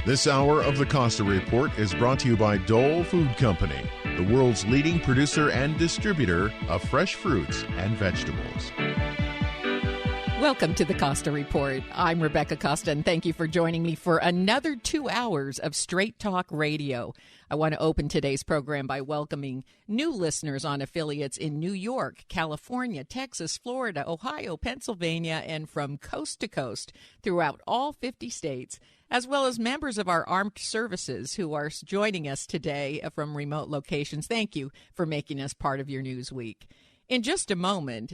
This hour of the Costa Report is brought to you by Dole Food Company, the world's leading producer and distributor of fresh fruits and vegetables. Welcome to the Costa Report. I'm Rebecca Costa, and thank you for joining me for another 2 hours of Straight Talk Radio. I want to open today's program by welcoming new listeners on affiliates in New York, California, Texas, Florida, Ohio, Pennsylvania, and from coast to coast throughout all 50 states, as well as members of our armed services who are joining us today from remote locations. Thank you for making us part of your news week. In just a moment,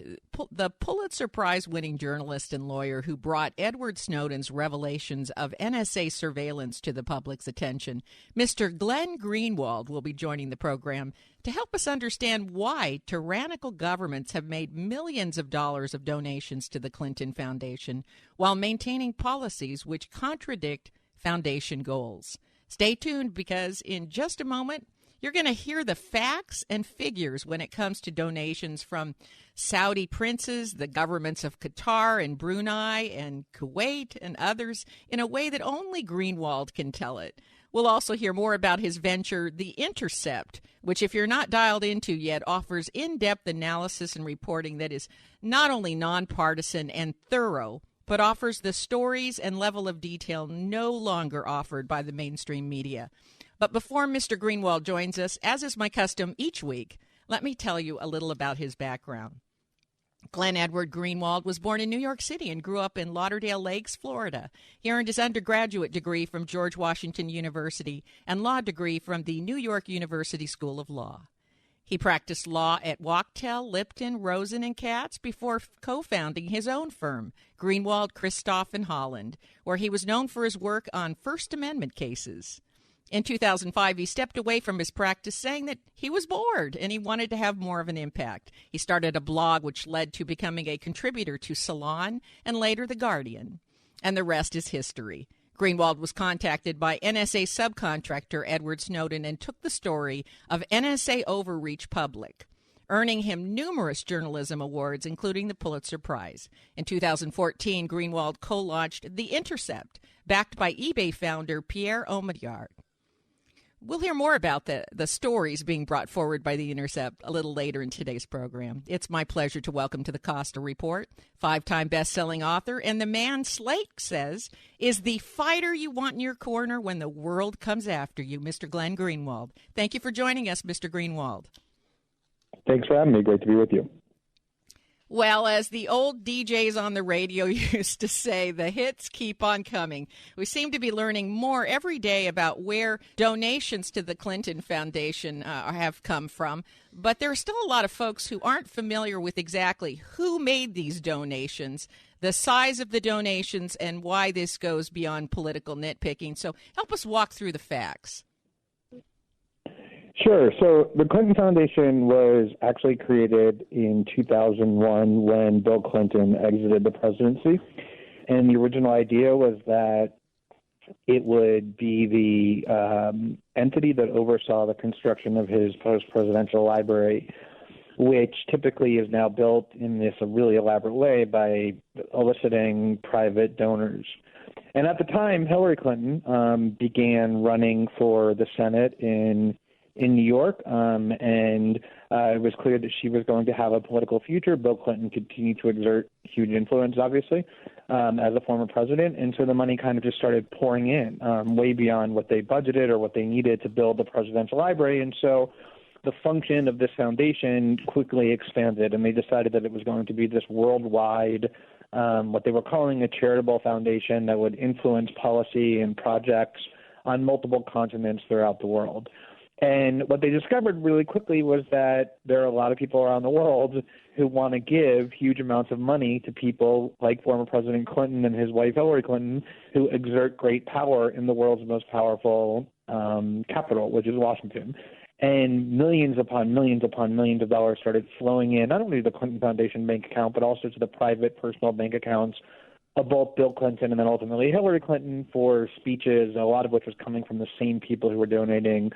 the Pulitzer Prize winning journalist and lawyer who brought Edward Snowden's revelations of NSA surveillance to the public's attention, Mr. Glenn Greenwald, will be joining the program to help us understand why tyrannical governments have made millions of dollars of donations to the Clinton Foundation while maintaining policies which contradict foundation goals. Stay tuned, because in just a moment, you're going to hear the facts and figures when it comes to donations from Saudi princes, the governments of Qatar and Brunei and Kuwait and others in a way that only Greenwald can tell it. We'll also hear more about his venture, The Intercept, which, if you're not dialed into yet, offers in-depth analysis and reporting that is not only nonpartisan and thorough, but offers the stories and level of detail no longer offered by the mainstream media. But before Mr. Greenwald joins us, as is my custom each week, let me tell you a little about his background. Glenn Edward Greenwald was born in New York City and grew up in Lauderdale Lakes, Florida. He earned his undergraduate degree from George Washington University and law degree from the New York University School of Law. He practiced law at Wachtell, Lipton, Rosen, and Katz before co-founding his own firm, Greenwald, Christoph, and Holland, where he was known for his work on First Amendment cases. In 2005, he stepped away from his practice, saying that he was bored and he wanted to have more of an impact. He started a blog which led to becoming a contributor to Salon and later The Guardian. And the rest is history. Greenwald was contacted by NSA subcontractor Edward Snowden and took the story of NSA overreach public, earning him numerous journalism awards, including the Pulitzer Prize. In 2014, Greenwald co-launched The Intercept, backed by eBay founder Pierre Omidyar. We'll hear more about the stories being brought forward by The Intercept a little later in today's program. It's my pleasure to welcome to the Costa Report, 5-time best-selling author, and the man Slate says is the fighter you want in your corner when the world comes after you, Mr. Glenn Greenwald. Thank you for joining us, Mr. Greenwald. Thanks for having me. Great to be with you. Well, as the old DJs on the radio used to say, the hits keep on coming. We seem to be learning more every day about where donations to the Clinton Foundation have come from. But there are still a lot of folks who aren't familiar with exactly who made these donations, the size of the donations, and why this goes beyond political nitpicking. So help us walk through the facts. Sure. So the Clinton Foundation was actually created in 2001 when Bill Clinton exited the presidency. And the original idea was that it would be the entity that oversaw the construction of his post-presidential library, which typically is now built in this really elaborate way by eliciting private donors. And at the time, Hillary Clinton began running for the Senate in New York, and it was clear that she was going to have a political future. Bill Clinton continued to exert huge influence, obviously, as a former president, and so the money kind of just started pouring in way beyond what they budgeted or what they needed to build the presidential library, and so the function of this foundation quickly expanded, and they decided that it was going to be this worldwide, what they were calling a charitable foundation that would influence policy and projects on multiple continents throughout the world. And what they discovered really quickly was that there are a lot of people around the world who want to give huge amounts of money to people like former President Clinton and his wife Hillary Clinton, who exert great power in the world's most powerful capital, which is Washington. And millions upon millions upon millions of dollars started flowing in, not only to the Clinton Foundation bank account, but also to the private personal bank accounts of both Bill Clinton and then ultimately Hillary Clinton for speeches, a lot of which was coming from the same people who were donating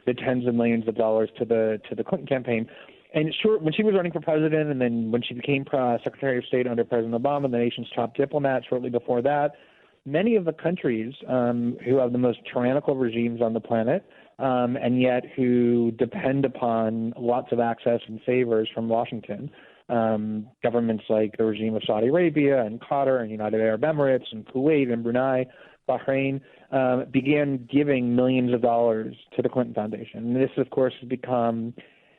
the tens of millions of dollars to the Clinton campaign. And when she was running for president, and then when she became Secretary of State under President Obama, the nation's top diplomat shortly before that, many of the countries who have the most tyrannical regimes on the planet, and yet who depend upon lots of access and favors from Washington. Governments like the regime of Saudi Arabia and Qatar and United Arab Emirates and Kuwait and Brunei, Bahrain, began giving millions of dollars to the Clinton Foundation. And this, of course, has become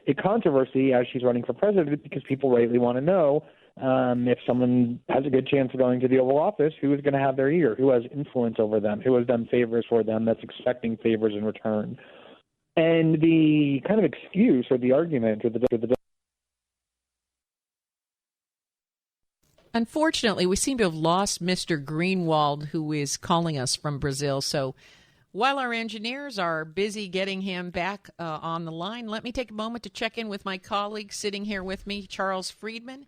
a controversy as she's running for president because people rightly want to know if someone has a good chance of going to the Oval Office, who is going to have their ear, who has influence over them, who has done favors for them, that's expecting favors in return. And the kind of excuse or the argument or the Unfortunately, we seem to have lost Mr. Greenwald, who is calling us from Brazil. So while our engineers are busy getting him back on the line, let me take a moment to check in with my colleague sitting here with me, Charles Friedman,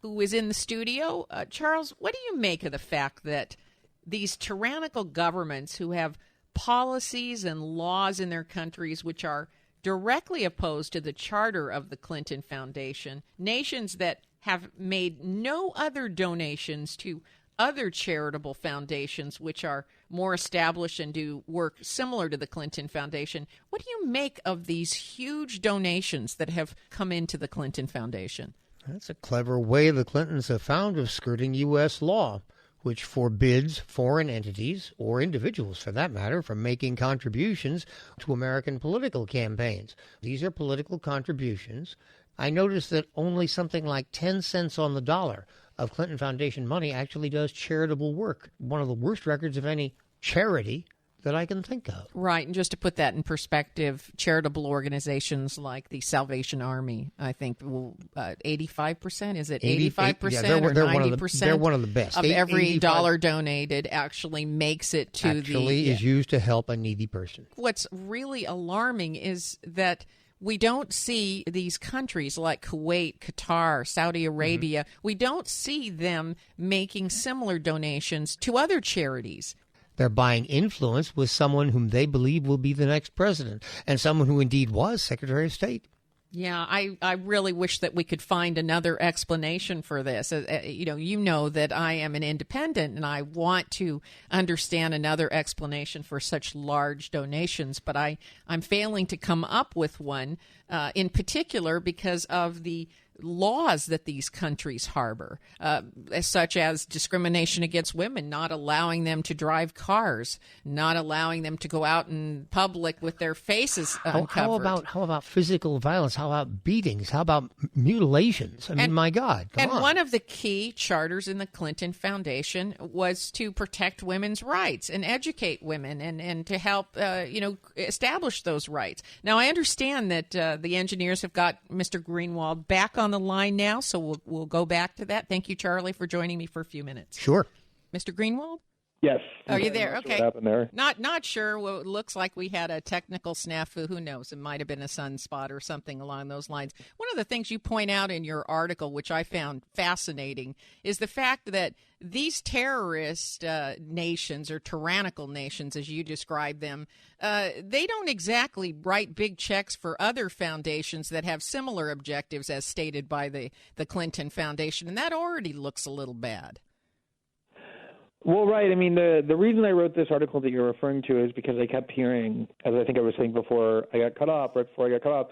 who is in the studio. Charles, what do you make of the fact that these tyrannical governments who have policies and laws in their countries which are directly opposed to the charter of the Clinton Foundation, nations that have made no other donations to other charitable foundations which are more established and do work similar to the Clinton Foundation. What do you make of these huge donations that have come into the Clinton Foundation? That's a clever way the Clintons have found of skirting U.S. law, which forbids foreign entities, or individuals for that matter, from making contributions to American political campaigns. These are political contributions. I noticed that only something like 10 cents on the dollar of Clinton Foundation money actually does charitable work. One of the worst records of any charity that I can think of. Right, and just to put that in perspective, charitable organizations like the Salvation Army, I think, 85%, is it 85% or 90%? They're one of the best. Of every dollar donated actually makes it to is used to help a needy person. What's really alarming is that we don't see these countries like Kuwait, Qatar, Saudi Arabia, we don't see them making similar donations to other charities. They're buying influence with someone whom they believe will be the next president, and someone who indeed was Secretary of State. Yeah, I really wish that we could find another explanation for this. You know that I am an independent, and I want to understand another explanation for such large donations, but I'm failing to come up with one, in particular because of the laws that these countries harbor, such as discrimination against women, not allowing them to drive cars, not allowing them to go out in public with their faces uncovered. How about physical violence? How about beatings? How about mutilations? I mean, my God, come on. One of the key charters in the Clinton Foundation was to protect women's rights and educate women and to help, establish those rights. Now, I understand that the engineers have got Mr. Greenwald back on the line now, so we'll go back to that. Thank you, Charlie, for joining me for a few minutes. Sure. Mr. Greenwald? Yes. Oh, you're there. Okay. What happened there? Not sure. Well, it looks like we had a technical snafu. Who knows? It might have been a sunspot or something along those lines. One of the things you point out in your article, which I found fascinating, is the fact that these terrorist nations, or tyrannical nations, as you describe them, they don't exactly write big checks for other foundations that have similar objectives as stated by the Clinton Foundation, and that already looks a little bad. Well, right. I mean, the reason I wrote this article that you're referring to is because I kept hearing, as I think I was saying before, right before I got cut off,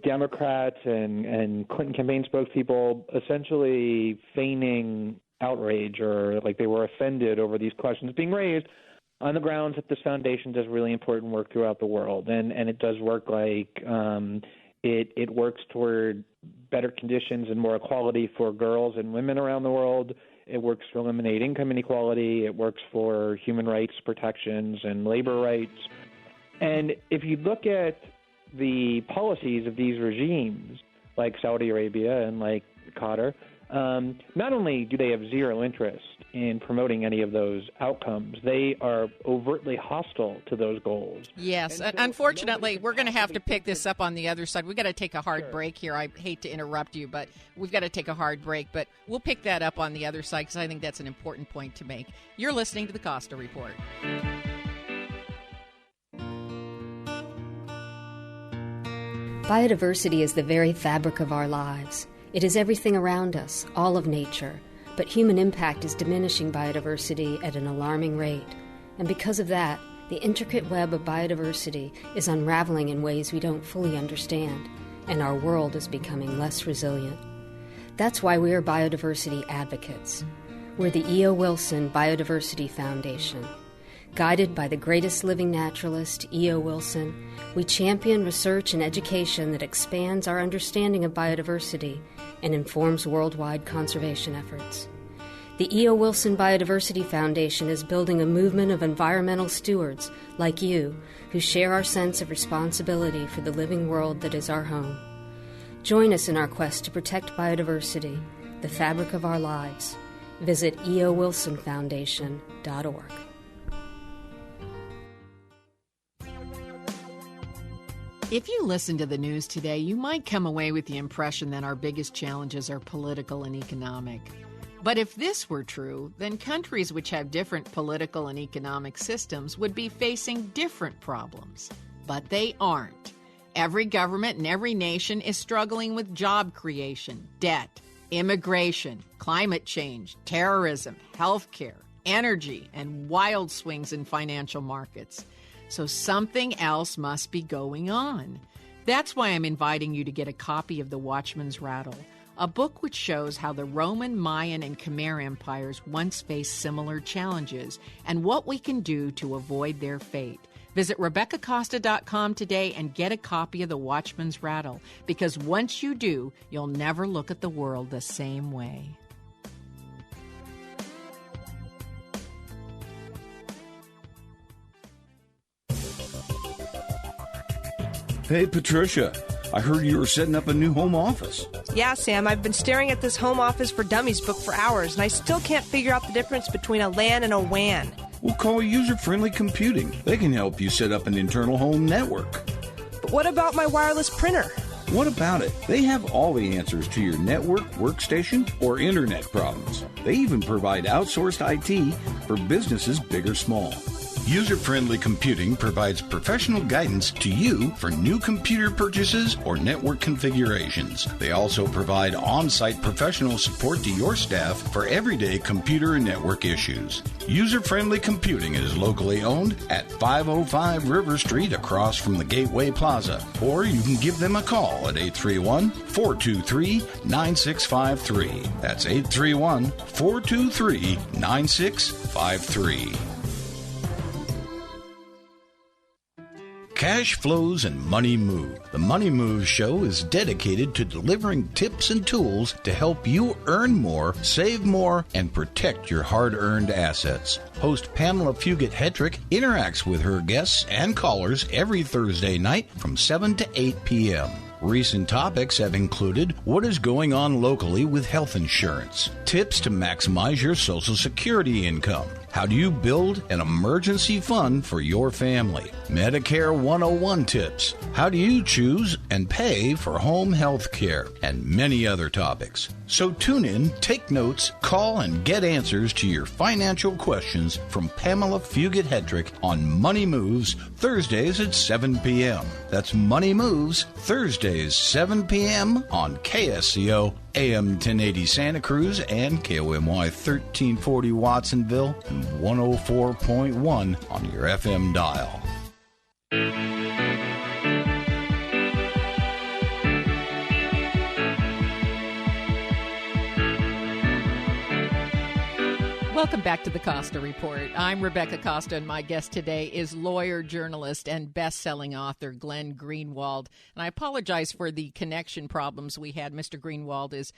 Democrats and Clinton campaign spokespeople essentially feigning outrage or like they were offended over these questions being raised on the grounds that this foundation does really important work throughout the world. And it does work like it works toward better conditions and more equality for girls and women around the world. It works to eliminate income inequality. It works for human rights protections and labor rights. And if you look at the policies of these regimes, like Saudi Arabia and like Qatar, not only do they have zero interest in promoting any of those outcomes, they are overtly hostile to those goals. Yes. Unfortunately, we're going to have to pick this up on the other side. We've got to take a hard break here. I hate to interrupt you, but we've got to take a hard break. But we'll pick that up on the other side because I think that's an important point to make. You're listening to the Costa Report. Biodiversity is the very fabric of our lives. It is everything around us, all of nature. But human impact is diminishing biodiversity at an alarming rate. And because of that, the intricate web of biodiversity is unraveling in ways we don't fully understand, and our world is becoming less resilient. That's why we are biodiversity advocates. We're the E.O. Wilson Biodiversity Foundation. Guided by the greatest living naturalist, E.O. Wilson, we champion research and education that expands our understanding of biodiversity and informs worldwide conservation efforts. The E.O. Wilson Biodiversity Foundation is building a movement of environmental stewards like you who share our sense of responsibility for the living world that is our home. Join us in our quest to protect biodiversity, the fabric of our lives. Visit eowilsonfoundation.org. If you listen to the news today, you might come away with the impression that our biggest challenges are political and economic. But if this were true, then countries which have different political and economic systems would be facing different problems. But they aren't. Every government and every nation is struggling with job creation, debt, immigration, climate change, terrorism, healthcare, energy, and wild swings in financial markets. So something else must be going on. That's why I'm inviting you to get a copy of The Watchman's Rattle, a book which shows how the Roman, Mayan, and Khmer empires once faced similar challenges and what we can do to avoid their fate. Visit RebeccaCosta.com today and get a copy of The Watchman's Rattle, because once you do, you'll never look at the world the same way. Hey, Patricia, I heard you were setting up a new home office. Yeah, Sam, I've been staring at this Home Office for Dummies book for hours, and I still can't figure out the difference between a LAN and a WAN. We'll call User-Friendly Computing. They can help you set up an internal home network. But what about my wireless printer? What about it? They have all the answers to your network, workstation, or internet problems. They even provide outsourced IT for businesses big or small. User-Friendly Computing provides professional guidance to you for new computer purchases or network configurations. They also provide on-site professional support to your staff for everyday computer and network issues. User-Friendly Computing is locally owned at 505 River Street across from the Gateway Plaza. Or you can give them a call at 831-423-9653. That's 831-423-9653. Cash flows and money move. The Money Moves Show is dedicated to delivering tips and tools to help you earn more, save more, and protect your hard-earned assets. Host Pamela Fugit-Hedrick interacts with her guests and callers every Thursday night from 7 to 8 p.m. Recent topics have included what is going on locally with health insurance, tips to maximize your Social Security income, how do you build an emergency fund for your family, Medicare 101 tips, how do you choose and pay for home health care, and many other topics. So tune in, take notes, call, and get answers to your financial questions from Pamela Fugit-Hedrick on Money Moves, Thursdays at 7 p.m. That's Money Moves, Thursdays, 7 p.m. on KSCO, AM 1080 Santa Cruz, and KOMY 1340 Watsonville, and 104.1 on your FM dial. Welcome back to the Costa Report. I'm Rebecca Costa, and my guest today is lawyer, journalist, and best-selling author Glenn Greenwald. And I apologize for the connection problems we had. Mr. Greenwald is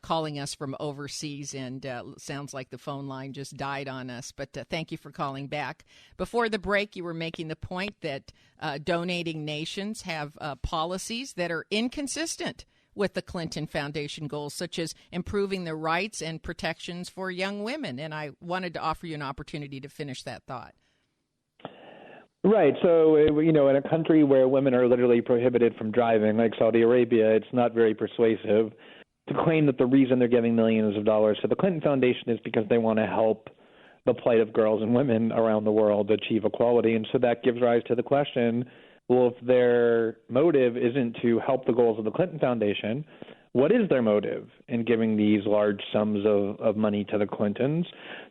calling us from overseas, and sounds like the phone line just died on us. But thank you for calling back. Before the break, you were making the point that donating nations have policies that are inconsistent with the Clinton Foundation goals, such as improving the rights and protections for young women. And I wanted to offer you an opportunity to finish that thought. Right. So, in a country where women are literally prohibited from driving, like Saudi Arabia, it's not very persuasive to claim that the reason they're giving millions of dollars to the Clinton Foundation is because they want to help the plight of girls and women around the world achieve equality. And so that gives rise to the question, well, if their motive isn't to help the goals of the Clinton Foundation, what is their motive in giving these large sums of money to the Clintons?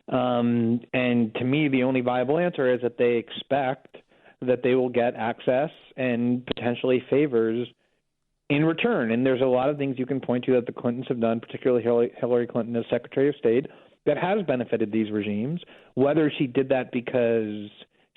And to me, the only viable answer is that they expect that they will get access and potentially favors in return. And there's a lot of things you can point to that the Clintons have done, particularly Hillary Clinton as Secretary of State, that has benefited these regimes, whether she did that because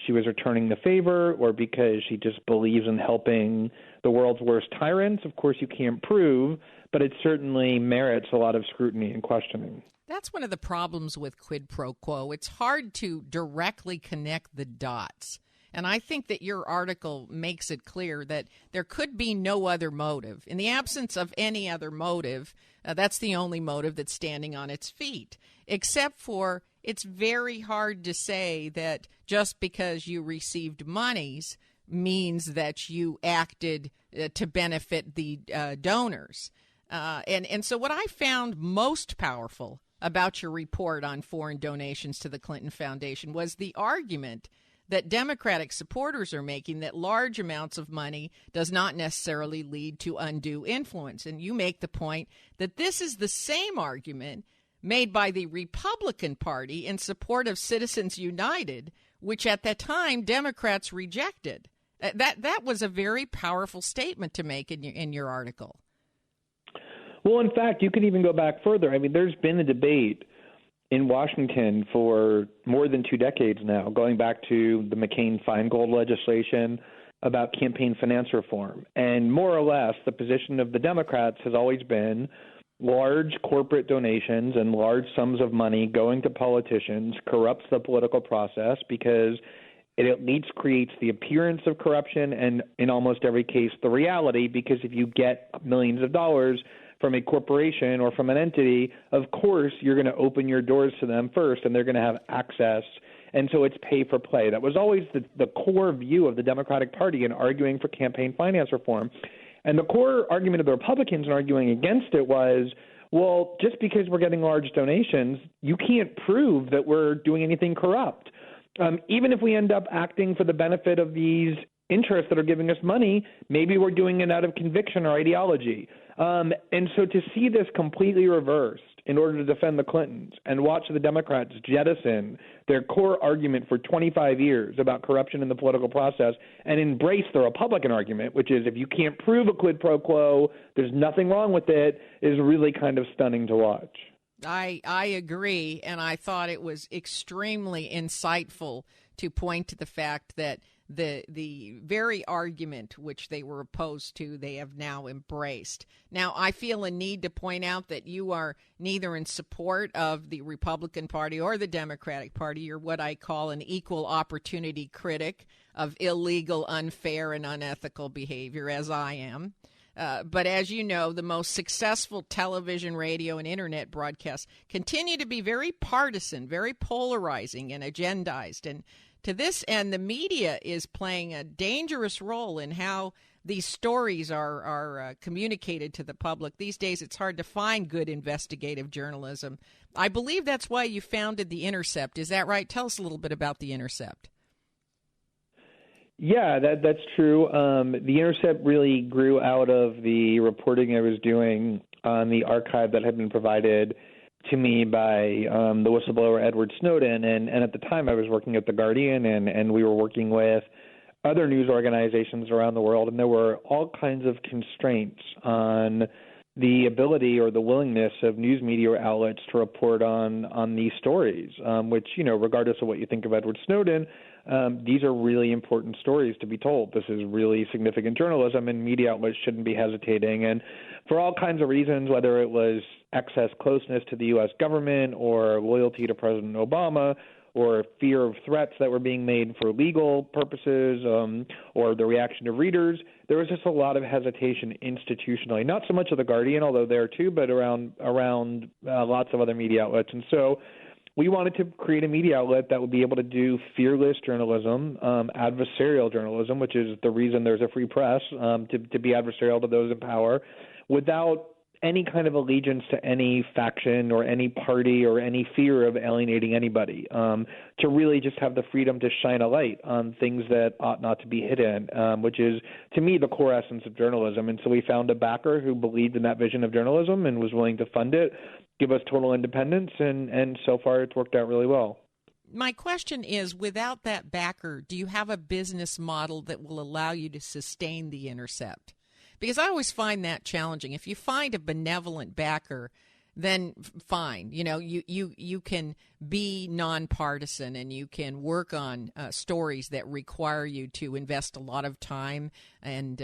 she was returning the favor or because she just believes in helping the world's worst tyrants. Of course, you can't prove, but it certainly merits a lot of scrutiny and questioning. That's one of the problems with quid pro quo. It's hard to directly connect the dots. And I think that your article makes it clear that there could be no other motive. In the absence of any other motive, that's the only motive that's standing on its feet, except for it's very hard to say that just because you received monies means that you acted to benefit the donors. And so what I found most powerful about your report on foreign donations to the Clinton Foundation was the argument that Democratic supporters are making that large amounts of money does not necessarily lead to undue influence. And you make the point that this is the same argument made by the Republican Party in support of Citizens United, which at that time Democrats rejected. That was a very powerful statement to make in your article. Well, in fact, you could even go back further. I mean, there's been a debate in Washington for more than 2 decades now, going back to the McCain-Feingold legislation about campaign finance reform. And more or less, the position of the Democrats has always been large corporate donations and large sums of money going to politicians corrupts the political process because it at least creates the appearance of corruption and, in almost every case, the reality, because if you get millions of dollars from a corporation or from an entity, of course, you're going to open your doors to them first, and they're going to have access. And so it's pay for play. That was always the core view of the Democratic Party in arguing for campaign finance reform. And the core argument of the Republicans in arguing against it was, well, just because we're getting large donations, you can't prove that we're doing anything corrupt. Even if we end up acting for the benefit of these interests that are giving us money, maybe we're doing it out of conviction or ideology. And so to see this completely reversed in order to defend the Clintons and watch the Democrats jettison their core argument for 25 years about corruption in the political process and embrace the Republican argument, which is if you can't prove a quid pro quo, there's nothing wrong with it, is really kind of stunning to watch. I agree, and I thought it was extremely insightful to point to the fact that the very argument which they were opposed to, they have now embraced. Now, I feel a need to point out that you are neither in support of the Republican Party or the Democratic Party. You're what I call an equal opportunity critic of illegal, unfair, and unethical behavior, as I am. But as you know, the most successful television, radio, and internet broadcasts continue to be very partisan, very polarizing, and agendized. And to this end, the media is playing a dangerous role in how these stories are communicated to the public. These days, it's hard to find good investigative journalism. I believe that's why you founded The Intercept. Is that right? Tell us a little bit about The Intercept. Yeah, that's true. The Intercept really grew out of the reporting I was doing on the archive that had been provided to me by the whistleblower Edward Snowden. And at the time I was working at The Guardian and we were working with other news organizations around the world, and there were all kinds of constraints on the ability or the willingness of news media outlets to report on these stories, which, you know, regardless of what you think of Edward Snowden, these are really important stories to be told. This is really significant journalism, and media outlets shouldn't be hesitating. And for all kinds of reasons, whether it was excess closeness to the U.S. government or loyalty to President Obama or fear of threats that were being made for legal purposes or the reaction of readers, there was just a lot of hesitation institutionally, not so much of The Guardian, although there too, but around lots of other media outlets. And so we wanted to create a media outlet that would be able to do fearless journalism, adversarial journalism, which is the reason there's a free press, to be adversarial to those in power, without any kind of allegiance to any faction or any party or any fear of alienating anybody, to really just have the freedom to shine a light on things that ought not to be hidden, which is, to me, the core essence of journalism. And so we found a backer who believed in that vision of journalism and was willing to fund it, give us total independence, and so far it's worked out really well. My question is, without that backer, do you have a business model that will allow you to sustain the Intercept? Because I always find that challenging. If you find a benevolent backer, then fine. You know, you can be nonpartisan and you can work on stories that require you to invest a lot of time and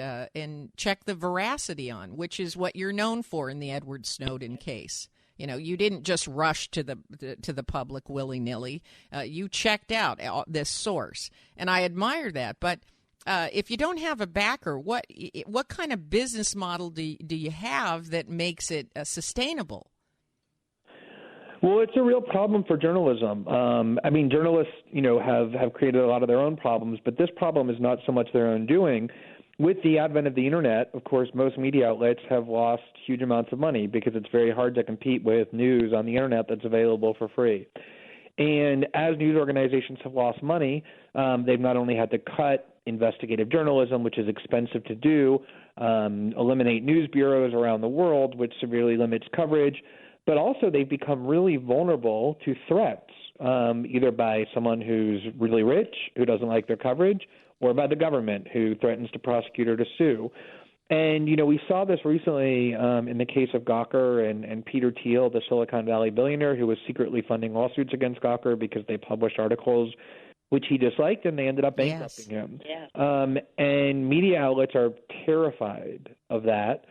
check the veracity on, which is what you're known for in the Edward Snowden case. You know, you didn't just rush to the public willy-nilly. You checked out this source, and I admire that. But if you don't have a backer, what kind of business model do you have that makes it sustainable? Well, it's a real problem for journalism. I mean, journalists, have created a lot of their own problems, but this problem is not so much their own doing. With the advent of the internet, of course, most media outlets have lost huge amounts of money because it's very hard to compete with news on the internet that's available for free. And as news organizations have lost money, they've not only had to cut investigative journalism, which is expensive to do, eliminate news bureaus around the world, which severely limits coverage, but also they've become really vulnerable to threats, either by someone who's really rich, who doesn't like their coverage, or by the government, who threatens to prosecute or to sue. And, we saw this recently in the case of Gawker and Peter Thiel, the Silicon Valley billionaire who was secretly funding lawsuits against Gawker because they published articles which he disliked, and they ended up bankrupting him. Yeah. And media outlets are terrified of that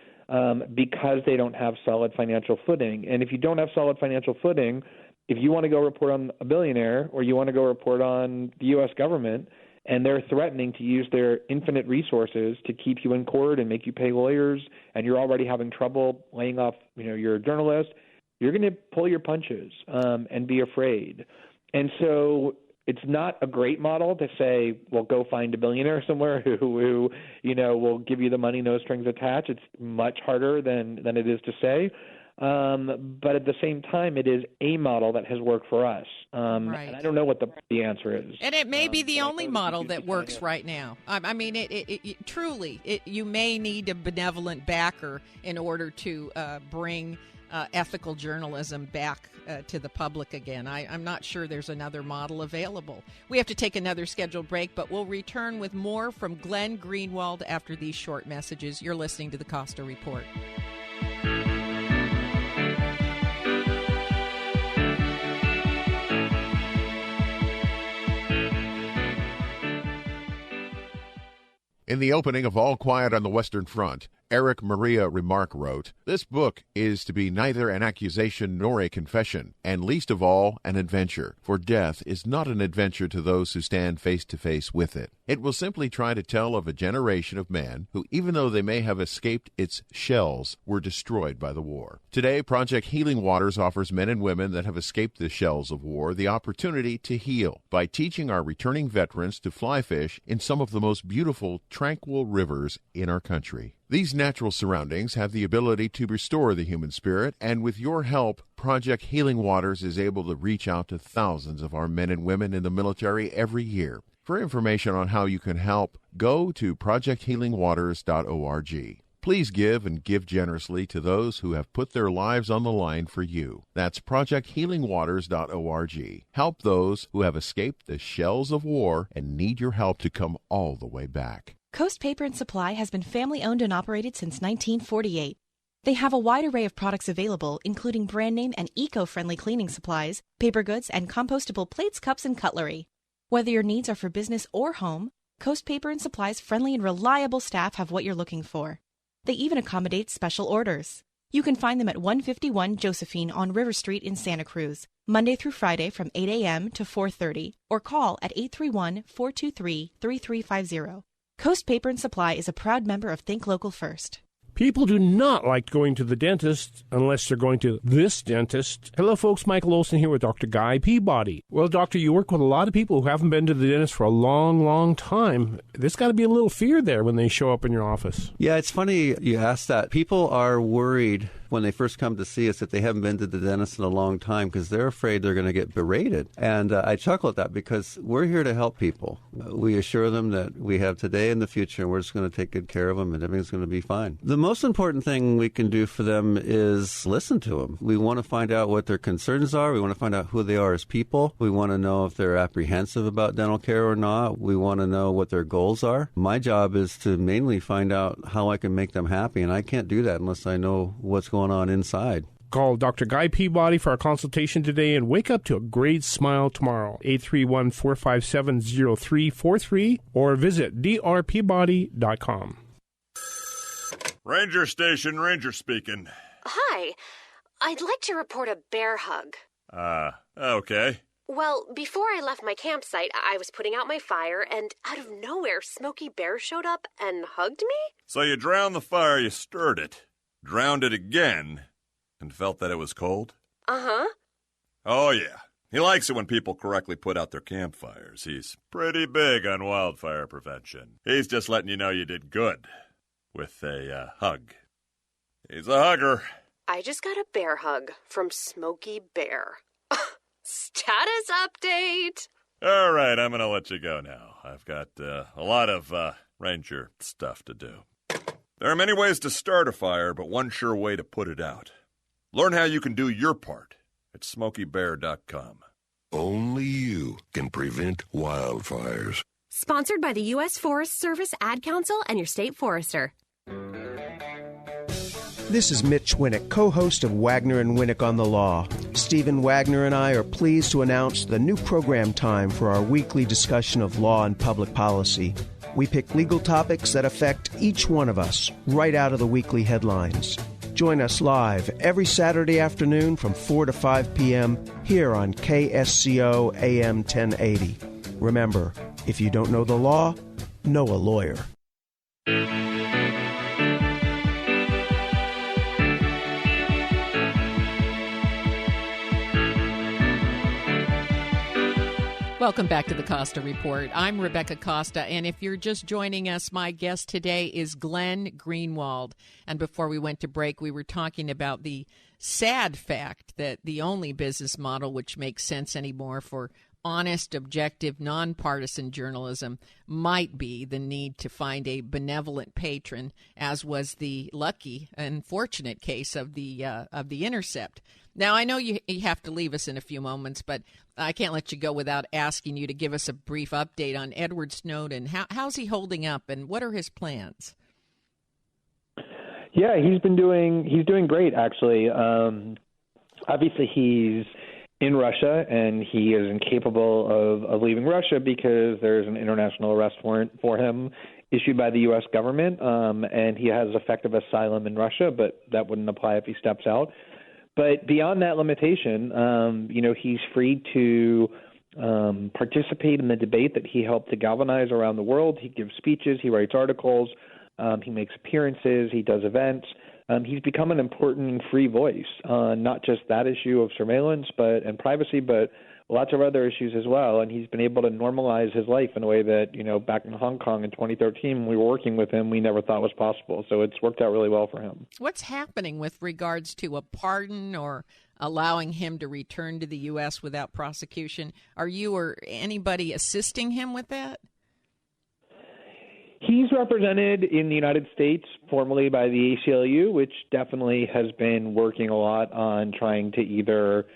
because they don't have solid financial footing. And if you don't have solid financial footing, if you want to go report on a billionaire or you want to go report on the U.S. government, and they're threatening to use their infinite resources to keep you in court and make you pay lawyers, and you're already having trouble laying off, you're a journalist, you're going to pull your punches and be afraid. And so it's not a great model to say, well, go find a billionaire somewhere who will give you the money, no strings attached. It's much harder than it is to say. But at the same time, it is a model that has worked for us. Right. And I don't know what the answer is. And it may be the only model that works right now. I mean, it truly, you may need a benevolent backer in order to bring ethical journalism back to the public again. I'm not sure there's another model available. We have to take another scheduled break, but we'll return with more from Glenn Greenwald after these short messages. You're listening to the Costa Report. In the opening of All Quiet on the Western Front, Eric Maria Remarque wrote, "This book is to be neither an accusation nor a confession, and least of all, an adventure, for death is not an adventure to those who stand face to face with it. It will simply try to tell of a generation of men who, even though they may have escaped its shells, were destroyed by the war. Today, Project Healing Waters offers men and women that have escaped the shells of war the opportunity to heal by teaching our returning veterans to fly fish in some of the most beautiful, tranquil rivers in our country. These natural surroundings have the ability to restore the human spirit, and with your help, Project Healing Waters is able to reach out to thousands of our men and women in the military every year. For information on how you can help, go to projecthealingwaters.org. Please give and give generously to those who have put their lives on the line for you. That's projecthealingwaters.org. Help those who have escaped the shells of war and need your help to come all the way back. Coast Paper and Supply has been family-owned and operated since 1948. They have a wide array of products available, including brand name and eco-friendly cleaning supplies, paper goods, and compostable plates, cups, and cutlery. Whether your needs are for business or home, Coast Paper and Supply's friendly and reliable staff have what you're looking for. They even accommodate special orders. You can find them at 151 Josephine on River Street in Santa Cruz, Monday through Friday from 8 a.m. to 4:30, or call at 831-423-3350. Coast Paper and Supply is a proud member of Think Local First. People do not like going to the dentist unless they're going to this dentist. Hello, folks. Michael Olson here with Dr. Guy Peabody. Well, doctor, you work with a lot of people who haven't been to the dentist for a long, long time. There's got to be a little fear there when they show up in your office. Yeah, it's funny you ask that. People are worried when they first come to see us if they haven't been to the dentist in a long time because they're afraid they're going to get berated. And I chuckle at that because we're here to help people. We assure them that we have today and the future, and we're just going to take good care of them, and everything's going to be fine. The most important thing we can do for them is listen to them. We want to find out what their concerns are. We want to find out who they are as people. We want to know if they're apprehensive about dental care or not. We want to know what their goals are. My job is to mainly find out how I can make them happy, and I can't do that unless I know what's going on inside. Call Dr. Guy Peabody for a consultation today and wake up to a great smile tomorrow. 831-457-0343 or visit drpeabody.com. Ranger Station, Ranger speaking. Hi. I'd like to report a bear hug. Okay. Well, before I left my campsite, I was putting out my fire, and out of nowhere, Smokey Bear showed up and hugged me? So you drowned the fire, you stirred it, drowned it again, and felt that it was cold? Uh-huh. Oh, yeah. He likes it when people correctly put out their campfires. He's pretty big on wildfire prevention. He's just letting you know you did good with a hug. He's a hugger. I just got a bear hug from Smokey Bear. Status update. All right, I'm going to let you go now. I've got a lot of ranger stuff to do. There are many ways to start a fire, but one sure way to put it out. Learn how you can do your part at SmokeyBear.com. Only you can prevent wildfires. Sponsored by the U.S. Forest Service, Ad Council, and your state forester. This is Mitch Winnick, co-host of Wagner and Winnick on the Law. Stephen Wagner and I are pleased to announce the new program time for our weekly discussion of law and public policy. We pick legal topics that affect each one of us right out of the weekly headlines. Join us live every Saturday afternoon from 4 to 5 p.m. here on KSCO AM 1080. Remember, if you don't know the law, know a lawyer. Welcome back to the Costa Report. I'm Rebecca Costa, and if you're just joining us, my guest today is Glenn Greenwald. And before we went to break, we were talking about the sad fact that the only business model which makes sense anymore for honest, objective, nonpartisan journalism might be the need to find a benevolent patron, as was the lucky and fortunate case of the Intercept. Now, I know you have to leave us in a few moments, but I can't let you go without asking you to give us a brief update on Edward Snowden. How's he holding up, and what are his plans? Yeah, he's doing great, actually. Obviously, he's in Russia, and he is incapable of leaving Russia because there's an international arrest warrant for him issued by the U.S. government, and he has effective asylum in Russia, but that wouldn't apply if he steps out. But beyond that limitation, he's free to participate in the debate that he helped to galvanize around the world. He gives speeches, he writes articles, he makes appearances, he does events. He's become an important and free voice on not just that issue of surveillance and privacy, but lots of other issues as well. And he's been able to normalize his life in a way that, back in Hong Kong in 2013, when we were working with him, we never thought was possible. So it's worked out really well for him. What's happening with regards to a pardon or allowing him to return to the U.S. without prosecution? Are you or anybody assisting him with that? He's represented in the United States formally by the ACLU, which definitely has been working a lot on trying to either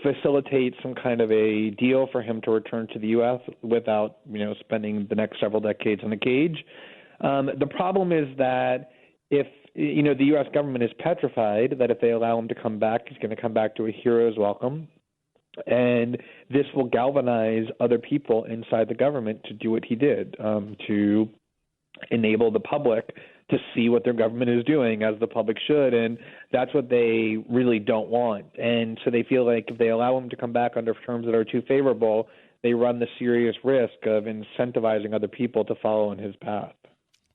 facilitate some kind of a deal for him to return to the U.S. without, spending the next several decades in a cage. The problem is that if, the U.S. government is petrified that if they allow him to come back, he's going to come back to a hero's welcome. And this will galvanize other people inside the government to do what he did, to enable the public to see what their government is doing, as the public should, and that's what they really don't want. And so they feel like if they allow him to come back under terms that are too favorable, they run the serious risk of incentivizing other people to follow in his path.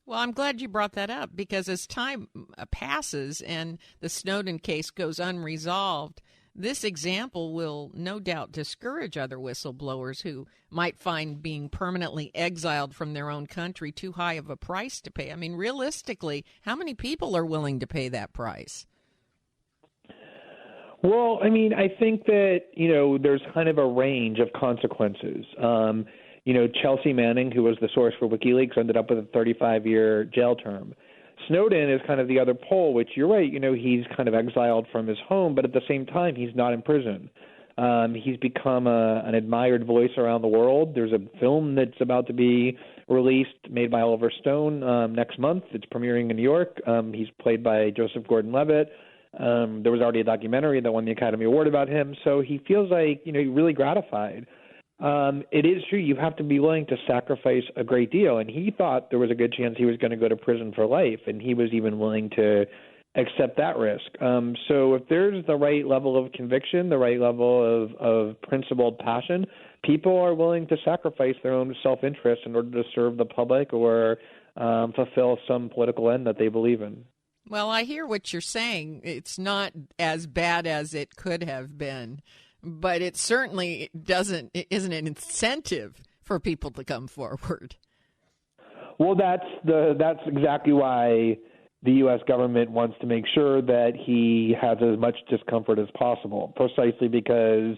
Well, I'm glad you brought that up, because as time passes and the Snowden case goes unresolved, this example will no doubt discourage other whistleblowers who might find being permanently exiled from their own country too high of a price to pay. I mean, realistically, how many people are willing to pay that price? Well, I mean, I think that, there's kind of a range of consequences. Chelsea Manning, who was the source for WikiLeaks, ended up with a 35-year jail term. Snowden is kind of the other pole, which you're right, he's kind of exiled from his home, but at the same time, he's not in prison. He's become an admired voice around the world. There's a film that's about to be released, made by Oliver Stone next month. It's premiering in New York. He's played by Joseph Gordon-Levitt. There was already a documentary that won the Academy Award about him. So he feels like, really gratified. It is true. You have to be willing to sacrifice a great deal. And he thought there was a good chance he was going to go to prison for life. And he was even willing to accept that risk. So if there's the right level of conviction, the right level of principled passion, people are willing to sacrifice their own self-interest in order to serve the public or fulfill some political end that they believe in. Well, I hear what you're saying. It's not as bad as it could have been, but it certainly isn't an incentive for people to come forward. Well, that's exactly why the U.S. government wants to make sure that he has as much discomfort as possible, precisely because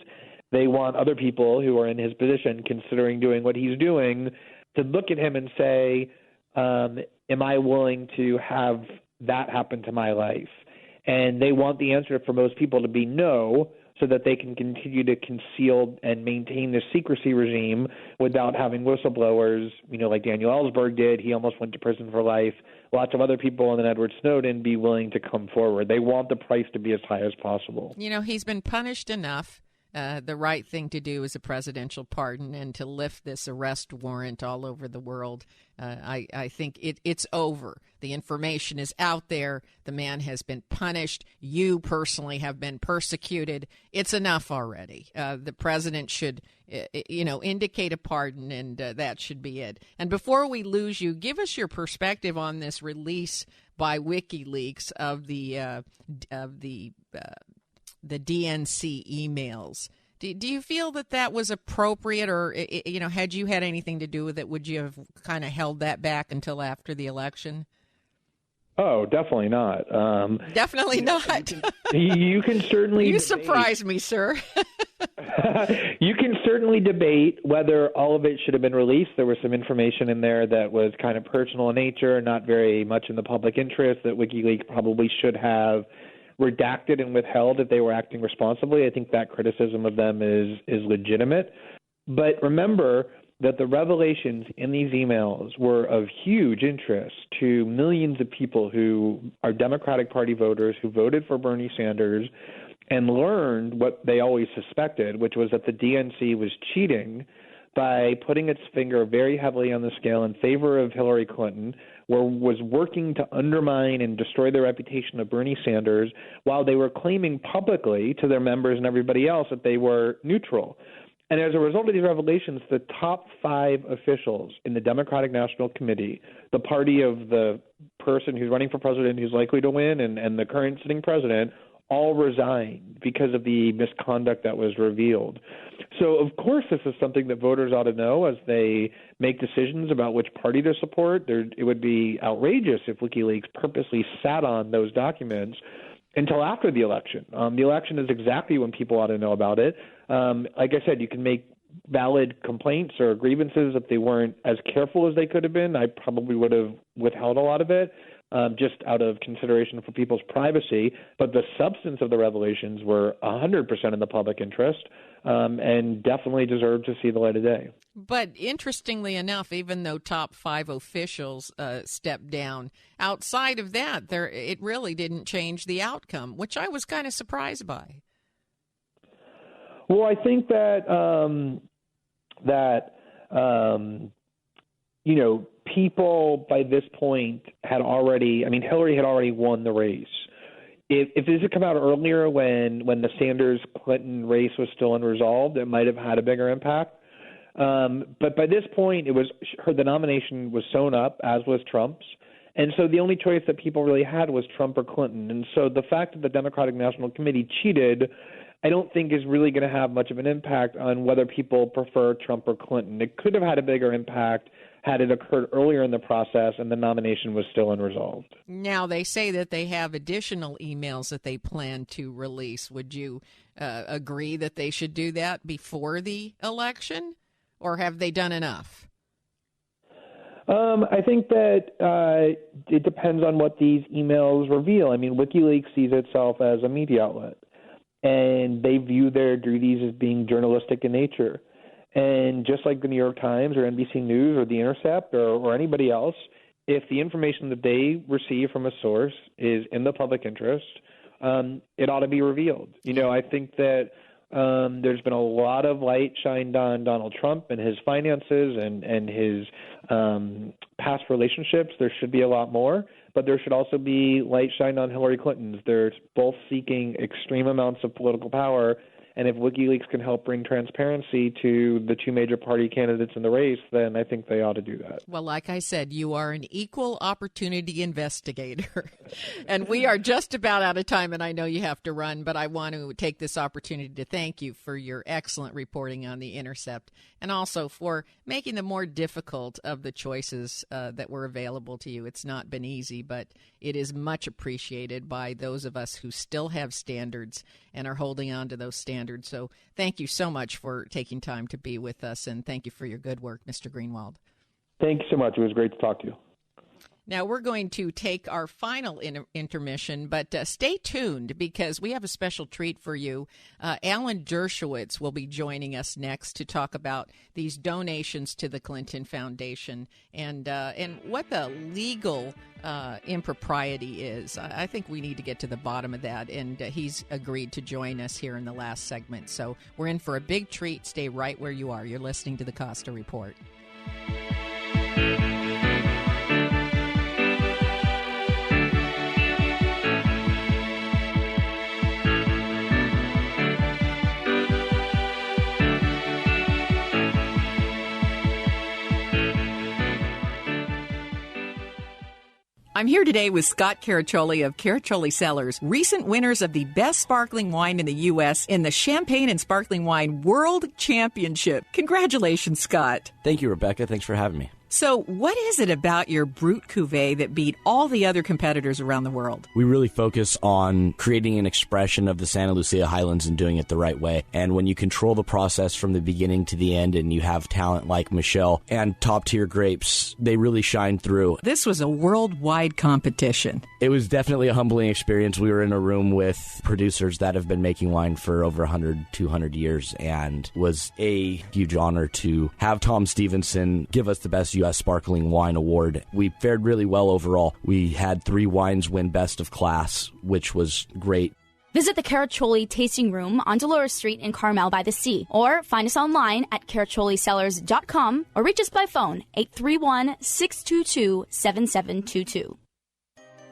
they want other people who are in his position, considering doing what he's doing, to look at him and say, am I willing to have that happen to my life? And they want the answer for most people to be no, so that they can continue to conceal and maintain the secrecy regime without having whistleblowers, like Daniel Ellsberg did. He almost went to prison for life. Lots of other people, and then Edward Snowden, be willing to come forward. They want the price to be as high as possible. He's been punished enough. The right thing to do is a presidential pardon and to lift this arrest warrant all over the world. I think it's over. The information is out there. The man has been punished. You personally have been persecuted. It's enough already. The president should, indicate a pardon, and that should be it. And before we lose you, give us your perspective on this release by WikiLeaks of the DNC emails. Do you feel that was appropriate, or, had you had anything to do with it, would you have kind of held that back until after the election? Oh, definitely not. Definitely not. You can certainly You surprised me, sir. You can certainly debate whether all of it should have been released. There was some information in there that was kind of personal in nature, not very much in the public interest, that WikiLeaks probably should have redacted and withheld if they were acting responsibly. I think that criticism of them is legitimate. But remember that the revelations in these emails were of huge interest to millions of people who are Democratic Party voters who voted for Bernie Sanders and learned what they always suspected, which was that the DNC was cheating by putting its finger very heavily on the scale in favor of Hillary Clinton, was working to undermine and destroy the reputation of Bernie Sanders while they were claiming publicly to their members and everybody else that they were neutral. And as a result of these revelations, the top 5 officials in the Democratic National Committee, the party of the person who's running for president who's likely to win and the current sitting president, all resigned because of the misconduct that was revealed. So, of course, this is something that voters ought to know as they make decisions about which party to support. It would be outrageous if WikiLeaks purposely sat on those documents until after the election. The election is exactly when people ought to know about it. Like I said, you can make valid complaints or grievances if they weren't as careful as they could have been. I probably would have withheld a lot of it. Just out of consideration for people's privacy, but the substance of the revelations were 100% in the public interest and definitely deserve to see the light of day. But interestingly enough, even though top 5 officials stepped down, outside of that, it really didn't change the outcome, which I was kind of surprised by. Well, I think that people by this point had already, Hillary had already won the race. If this had come out earlier when the Sanders-Clinton race was still unresolved, it might have had a bigger impact. But by this point, the nomination was sewn up, as was Trump's. And so the only choice that people really had was Trump or Clinton. And so the fact that the Democratic National Committee cheated, I don't think is really going to have much of an impact on whether people prefer Trump or Clinton. It could have had a bigger impact had it occurred earlier in the process and the nomination was still unresolved. Now, they say that they have additional emails that they plan to release. Would you agree that they should do that before the election, or have they done enough? I think that it depends on what these emails reveal. I mean, WikiLeaks sees itself as a media outlet, and they view their duties as being journalistic in nature. And just like the New York Times or NBC News or the Intercept or anybody else, if the information that they receive from a source is in the public interest, it ought to be revealed. You know, I think that there's been a lot of light shined on Donald Trump and his finances and his past relationships. There should be a lot more, but there should also be light shined on Hillary Clinton's. They're both seeking extreme amounts of political power. And if WikiLeaks can help bring transparency to the two major party candidates in the race, then I think they ought to do that. Well, like I said, you are an equal opportunity investigator. And we are just about out of time, and I know you have to run, but I want to take this opportunity to thank you for your excellent reporting on The Intercept and also for making the more difficult of the choices that were available to you. It's not been easy, but it is much appreciated by those of us who still have standards and are holding on to those standards. So thank you so much for taking time to be with us, and thank you for your good work, Mr. Greenwald. Thank you so much. It was great to talk to you. Now, we're going to take our final intermission, but stay tuned because we have a special treat for you. Alan Dershowitz will be joining us next to talk about these donations to the Clinton Foundation and what the legal impropriety is. I think we need to get to the bottom of that, and he's agreed to join us here in the last segment. So we're in for a big treat. Stay right where you are. You're listening to the Costa Report. I'm here today with Scott Caraccioli of Caraccioli Cellars, recent winners of the best sparkling wine in the U.S. in the Champagne and Sparkling Wine World Championship. Congratulations, Scott. Thank you, Rebecca. Thanks for having me. So what is it about your Brut Cuvée that beat all the other competitors around the world? We really focus on creating an expression of the Santa Lucia Highlands and doing it the right way. And when you control the process from the beginning to the end and you have talent like Michelle and top-tier grapes, they really shine through. This was a worldwide competition. It was definitely a humbling experience. We were in a room with producers that have been making wine for over 100, 200 years, and was a huge honor to have Tom Stevenson give us the best U.S. Sparkling Wine Award. We fared really well overall. We had 3 wines win Best of Class, which was great. Visit the Caraccioli Tasting Room on Dolores Street in Carmel by the Sea, or find us online at caracciolicellars.com or reach us by phone 831-622-7722.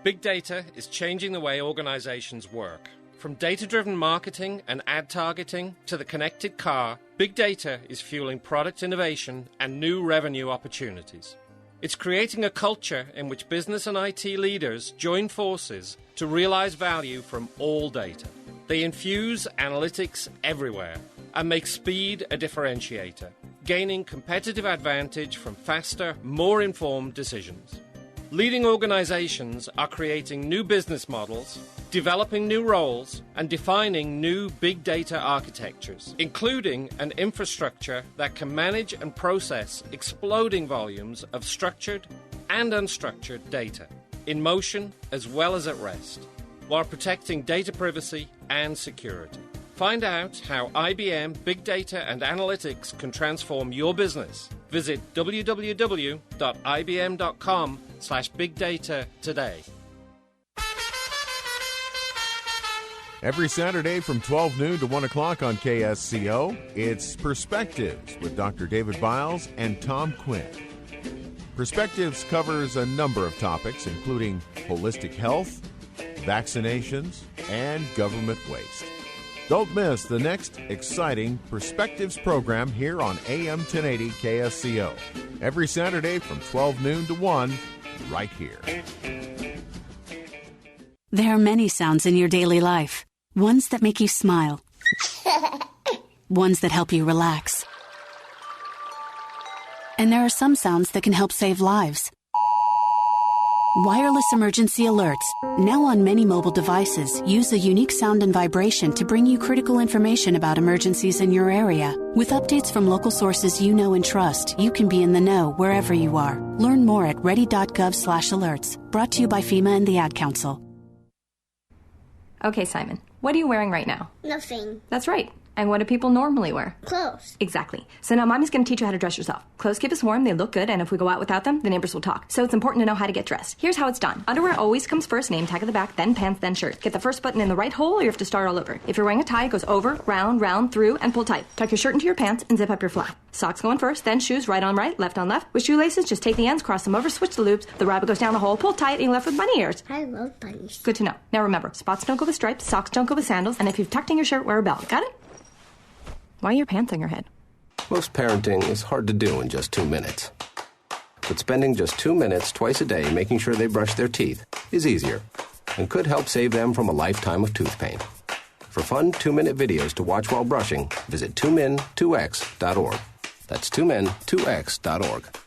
Big data is changing the way organizations work. From data-driven marketing and ad targeting to the connected car, big data is fueling product innovation and new revenue opportunities. It's creating a culture in which business and IT leaders join forces to realize value from all data. They infuse analytics everywhere and make speed a differentiator, gaining competitive advantage from faster, more informed decisions. Leading organizations are creating new business models, developing new roles, and defining new big data architectures, including an infrastructure that can manage and process exploding volumes of structured and unstructured data, in motion as well as at rest, while protecting data privacy and security. Find out how IBM Big Data and Analytics can transform your business. Visit www.ibm.com/bigdata today. Every Saturday from 12 noon to 1 o'clock on KSCO, it's Perspectives with Dr. David Biles and Tom Quinn. Perspectives covers a number of topics, including holistic health, vaccinations, and government waste. Don't miss the next exciting Perspectives program here on AM 1080 KSCO. Every Saturday from 12 noon to 1, right here. There are many sounds in your daily life. Ones that make you smile. Ones that help you relax. And there are some sounds that can help save lives. Wireless emergency alerts, now on many mobile devices, use a unique sound and vibration to bring you critical information about emergencies in your area. With updates from local sources you know and trust, you can be in the know wherever you are. Learn more at ready.gov/alerts. Brought to you by FEMA and the Ad Council. Okay, Simon, what are you wearing right now? Nothing. That's right. And what do people normally wear? Clothes. Exactly. So now Mommy's going to teach you how to dress yourself. Clothes keep us warm, they look good, and if we go out without them, the neighbors will talk. So it's important to know how to get dressed. Here's how it's done. Underwear always comes first, name tag at the back, then pants, then shirt. Get the first button in the right hole or you have to start all over. If you're wearing a tie, it goes over, round, round, through, and pull tight. Tuck your shirt into your pants and zip up your fly. Socks going first, then shoes right on right, left on left. With shoelaces, just take the ends, cross them over, switch the loops. The rabbit goes down the hole, pull tight, and you're left with bunny ears. I love bunnies. Good to know. Now remember, spots don't go with stripes, socks don't go with sandals, and if you've tucked in your shirt, wear a belt. Got it? Why are your pants on your head? Most parenting is hard to do in just 2 minutes. But spending just 2 minutes twice a day making sure they brush their teeth is easier and could help save them from a lifetime of tooth pain. For fun 2-minute videos to watch while brushing, visit 2min2x.org. That's 2min2x.org.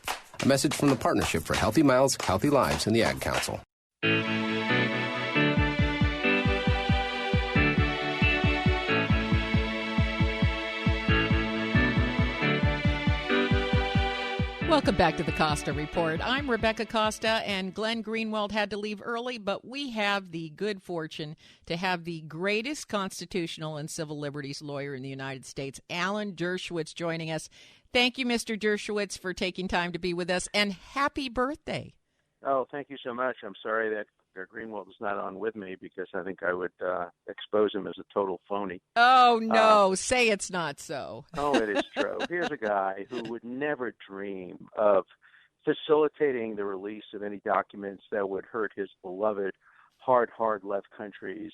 A message from the Partnership for Healthy Mouths, Healthy Lives and the Ad Council. Welcome back to the Costa Report. I'm Rebecca Costa, and Glenn Greenwald had to leave early, but we have the good fortune to have the greatest constitutional and civil liberties lawyer in the United States, Alan Dershowitz, joining us. Thank you, Mr. Dershowitz, for taking time to be with us, and happy birthday. Oh, thank you so much. I'm sorry that Greenwald is not on with me because I think I would expose him as a total phony. Oh, no. Say it's not so. Oh, it is true. Here's a guy who would never dream of facilitating the release of any documents that would hurt his beloved hard left countries.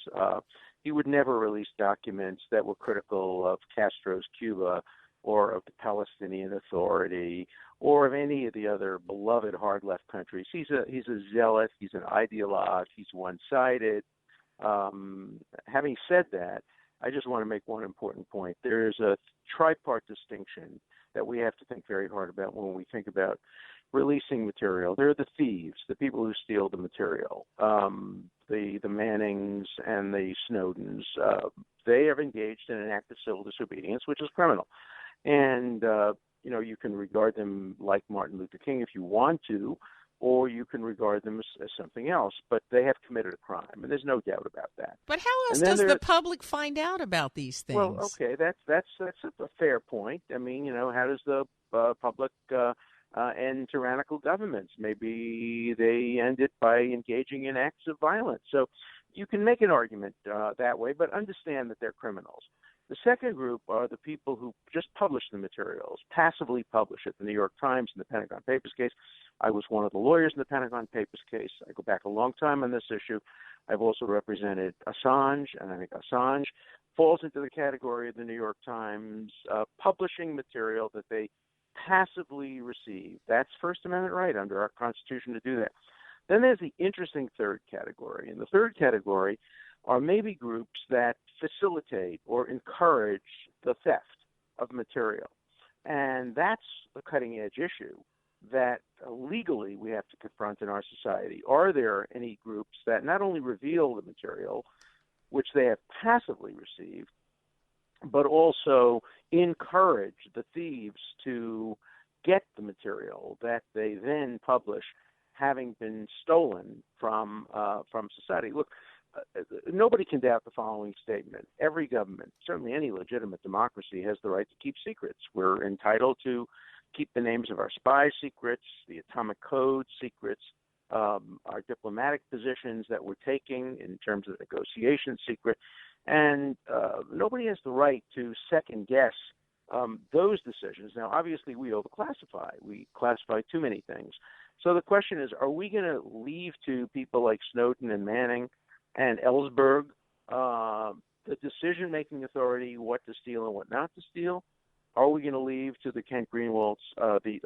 He would never release documents that were critical of Castro's Cuba or of the Palestinian Authority or of any of the other beloved hard left countries. He's a zealot. He's an ideologue. He's one-sided. Having said that, I just want to make one important point. There is a tripart distinction that we have to think very hard about when we think about releasing material. There are the thieves, the people who steal the material, the Mannings and the Snowdens. They have engaged in an act of civil disobedience, which is criminal. And you can regard them like Martin Luther King if you want to, or you can regard them as something else. But they have committed a crime, and there's no doubt about that. But how else does the public find out about these things? Well, okay, that's a fair point. I mean, how does the public end tyrannical governments? Maybe they end it by engaging in acts of violence. So you can make an argument that way, but understand that they're criminals. The second group are the people who just publish the materials, passively publish it. The New York Times in the Pentagon Papers case. I was one of the lawyers in the Pentagon Papers case. I go back a long time on this issue. I've also represented Assange, and I think Assange falls into the category of the New York Times publishing material that they passively receive. That's First Amendment right under our Constitution to do that. Then there's the interesting third category. And the third category are maybe groups that facilitate or encourage the theft of material. And that's the cutting-edge issue that legally we have to confront in our society. Are there any groups that not only reveal the material, which they have passively received, but also encourage the thieves to get the material that they then publish, having been stolen from society? Look, nobody can doubt the following statement. Every government, certainly any legitimate democracy, has the right to keep secrets. We're entitled to keep the names of our spies secrets, the atomic code secrets, our diplomatic positions that we're taking in terms of negotiation secret. And nobody has the right to second-guess those decisions. Now, obviously, we overclassify. We classify too many things. So the question is, are we going to leave to people like Snowden and Manning and Ellsberg the decision-making authority what to steal and what not to steal? Are we going to leave to the Kent Greenwalds, the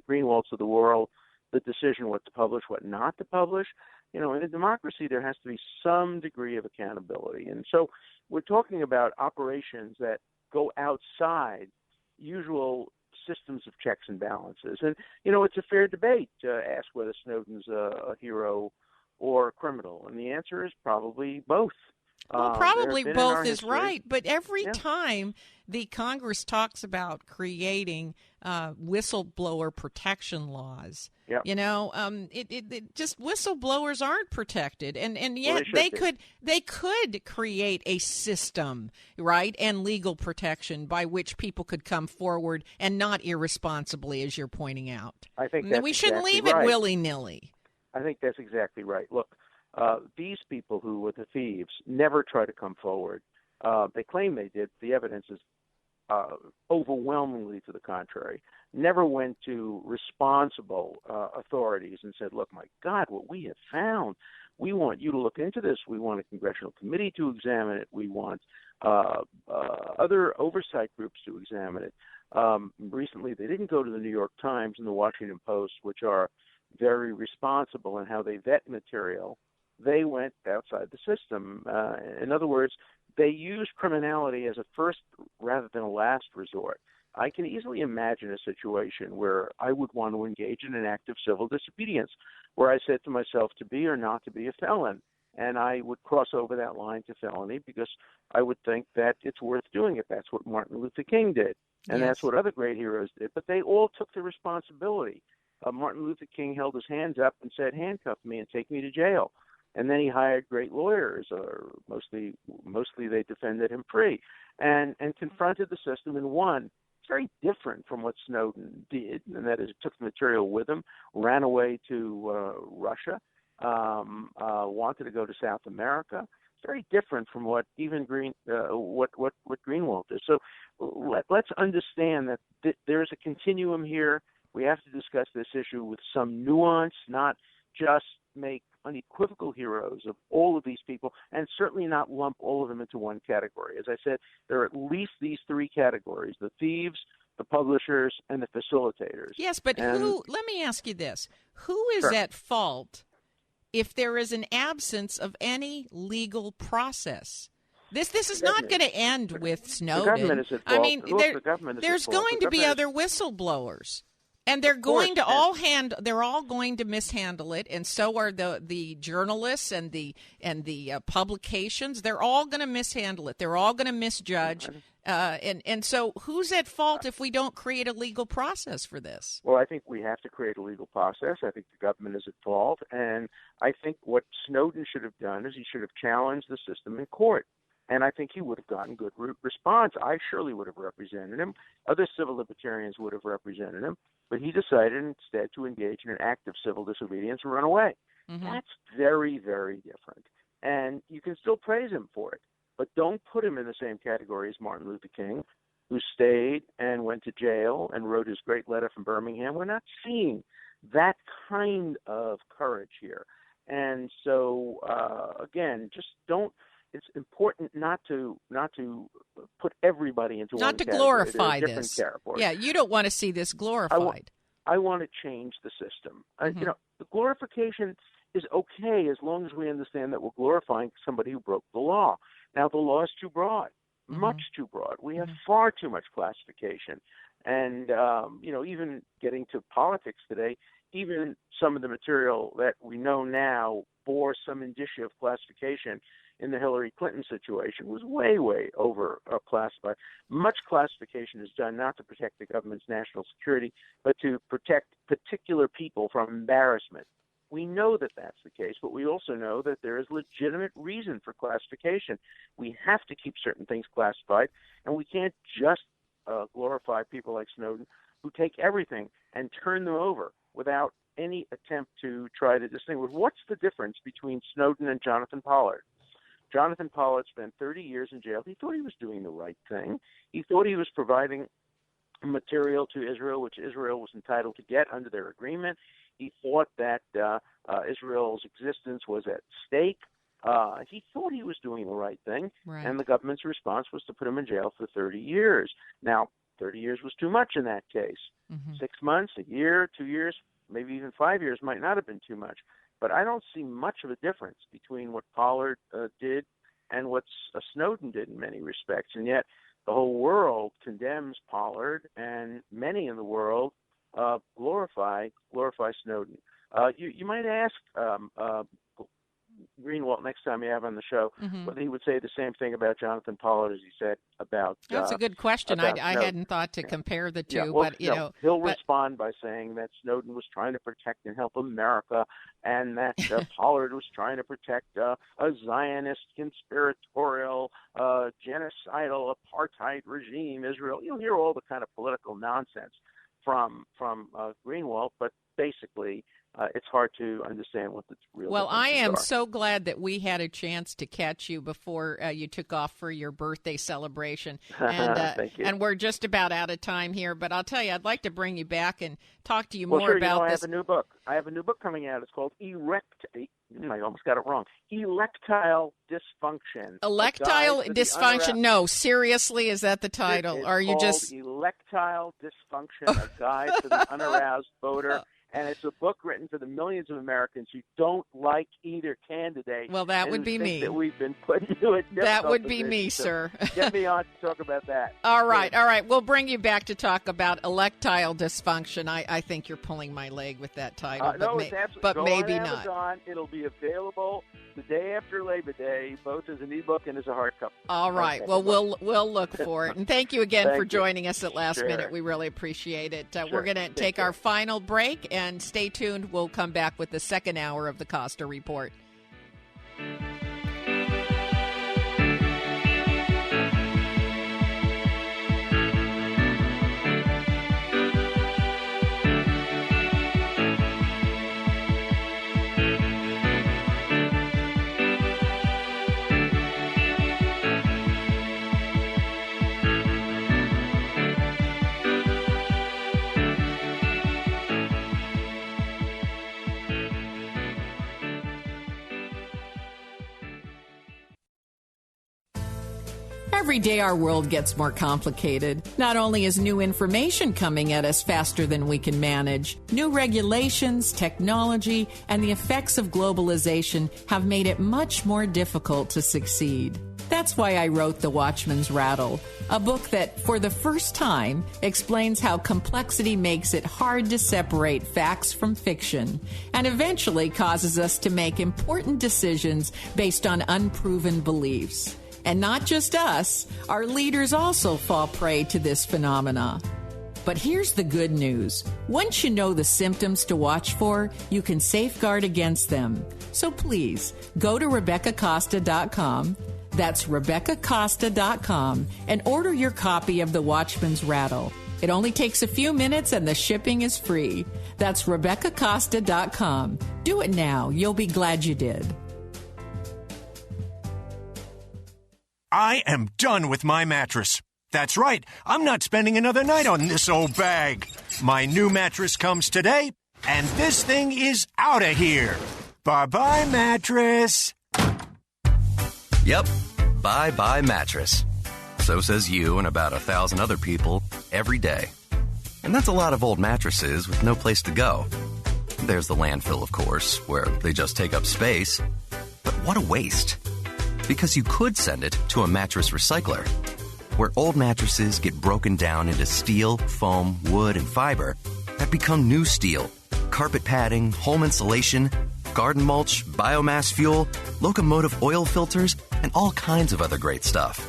Greenwalds of the world, the decision what to publish, what not to publish? In a democracy, there has to be some degree of accountability. And so we're talking about operations that go outside usual systems of checks and balances. And, it's a fair debate to ask whether Snowden's a hero or a criminal. And the answer is probably both. Well, probably both is right, but every time the Congress talks about creating whistleblower protection laws, it just whistleblowers aren't protected, and yet they could create a system, right, and legal protection by which people could come forward and not irresponsibly, as you're pointing out. I think that's we shouldn't exactly leave right. it willy-nilly. I think that's exactly right. Look. These people who were the thieves never try to come forward. They claim they did. The evidence is overwhelmingly to the contrary. Never went to responsible authorities and said, look, my God, what we have found, we want you to look into this. We want a congressional committee to examine it. We want other oversight groups to examine it. Recently, they didn't go to the New York Times and the Washington Post, which are very responsible in how they vet material. They went outside the system. In other words, they use criminality as a first rather than a last resort. I can easily imagine a situation where I would want to engage in an act of civil disobedience, where I said to myself to be or not to be a felon, and I would cross over that line to felony because I would think that it's worth doing it. That's what Martin Luther King did, and that's what other great heroes did. But they all took the responsibility. Martin Luther King held his hands up and said, handcuff me and take me to jail. And then he hired great lawyers, or mostly they defended him free, and confronted the system and won. It's very different from what Snowden did, and that is took the material with him, ran away to Russia, wanted to go to South America. It's very different from what even what Greenwald did. So let's understand that there is a continuum here. We have to discuss this issue with some nuance, not just make unequivocal heroes of all of these people, and certainly not lump all of them into one category. As I said, there are at least these three categories: the thieves, the publishers, and the facilitators. Yes, but let me ask you this. Who is at fault if there is an absence of any legal process? This is not going to end with Snowden. The government is at fault. I mean, there's going to be other whistleblowers. And they're going to they're all going to mishandle it, and so are the journalists and the publications. They're all going to mishandle it. They're all going to misjudge. And so who's at fault if we don't create a legal process for this? Well, I think we have to create a legal process. I think the government is at fault. And I think what Snowden should have done is he should have challenged the system in court. And I think he would have gotten good response. I surely would have represented him. Other civil libertarians would have represented him. But he decided instead to engage in an act of civil disobedience and run away. Mm-hmm. That's very, very different. And you can still praise him for it. But don't put him in the same category as Martin Luther King, who stayed and went to jail and wrote his great letter from Birmingham. We're not seeing that kind of courage here. And so, again, just don't. It's important not to put everybody into one category. Not to glorify this. Categories. Yeah, you don't want to see this glorified. I want to change the system. Mm-hmm. The glorification is okay as long as we understand that we're glorifying somebody who broke the law. Now, the law is too broad, much too broad. We have far too much classification. And, even getting to politics today, even some of the material that we know now bore some indicia of classification in the Hillary Clinton situation was way, way over classified. Much classification is done not to protect the government's national security, but to protect particular people from embarrassment. We know that that's the case, but we also know that there is legitimate reason for classification. We have to keep certain things classified, and we can't just glorify people like Snowden who take everything and turn them over without any attempt to try to distinguish. What's the difference between Snowden and Jonathan Pollard? Jonathan Pollard spent 30 years in jail. He thought he was doing the right thing. He thought he was providing material to Israel, which Israel was entitled to get under their agreement. He thought that Israel's existence was at stake. He thought he was doing the right thing, and the government's response was to put him in jail for 30 years. Now, 30 years was too much in that case. 6 months, a year, 2 years, maybe even 5 years might not have been too much. But I don't see much of a difference between what Pollard did and what Snowden did in many respects. And yet the whole world condemns Pollard, and many in the world glorify Snowden. You might ask Greenwald next time you have on the show whether he would say the same thing about Jonathan Pollard as he said about. That's a good question. I hadn't thought to compare the two, he'll respond by saying that Snowden was trying to protect and help America, and that Pollard was trying to protect a Zionist, conspiratorial, genocidal, apartheid regime, Israel. You'll hear all the kind of political nonsense from Greenwald, but basically. It's hard to understand what the real. Well, I am so glad that we had a chance to catch you before you took off for your birthday celebration. And, Thank you. And we're just about out of time here, but I'll tell you, I'd like to bring you back and talk to you more about this. this. I have a new book. I have a new book coming out. It's called I almost got it wrong. Electile Dysfunction. Electile Dysfunction? No, seriously, is that the title? It's Are you just Electile Dysfunction, a guide to the unaroused voter? And it's a book written for the millions of Americans who don't like either candidate. Well, that would be me. That we've been putting you in that would be me, sir. Get me on to talk about that. All right. We'll bring you back to talk about electile dysfunction. I think you're pulling my leg with that title, but maybe not. Amazon. It'll be available the day after Labor Day, both as an ebook and as a hardcover. All right. Okay. Well, we'll look for it. And thank you again for joining us at Last Sure. Minute. We really appreciate it. Sure. We're going to take our final break, and stay tuned. We'll come back with the second hour of the Costa Report. Every day our world gets more complicated. Not only is new information coming at us faster than we can manage, new regulations, technology, and the effects of globalization have made it much more difficult to succeed. That's why I wrote The Watchman's Rattle, a book that, for the first time, explains how complexity makes it hard to separate facts from fiction, and eventually causes us to make important decisions based on unproven beliefs. And not just us, our leaders also fall prey to this phenomena. But here's the good news. Once you know the symptoms to watch for, you can safeguard against them. So please, go to RebeccaCosta.com, that's RebeccaCosta.com, and order your copy of The Watchman's Rattle. It only takes a few minutes and the shipping is free. That's RebeccaCosta.com. Do it now. You'll be glad you did. I am done with my mattress. That's right, I'm not spending another night on this old bag. My new mattress comes today, and this thing is out of here. Bye-bye, mattress. Yep, bye-bye, mattress. So says you and about 1,000 other people every day. And that's a lot of old mattresses with no place to go. There's the landfill, of course, where they just take up space. But what a waste. Because you could send it to a mattress recycler, where old mattresses get broken down into steel, foam, wood, and fiber that become new steel, carpet padding, home insulation, garden mulch, biomass fuel, locomotive oil filters, and all kinds of other great stuff.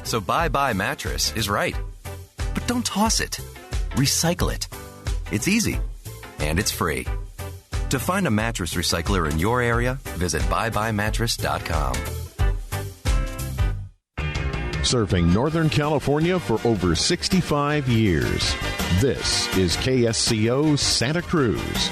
So bye-bye mattress is right. But don't toss it. Recycle it. It's easy, and it's free. To find a mattress recycler in your area, visit buybuymattress.com. Serving Northern California for over 65 years. This is KSCO Santa Cruz.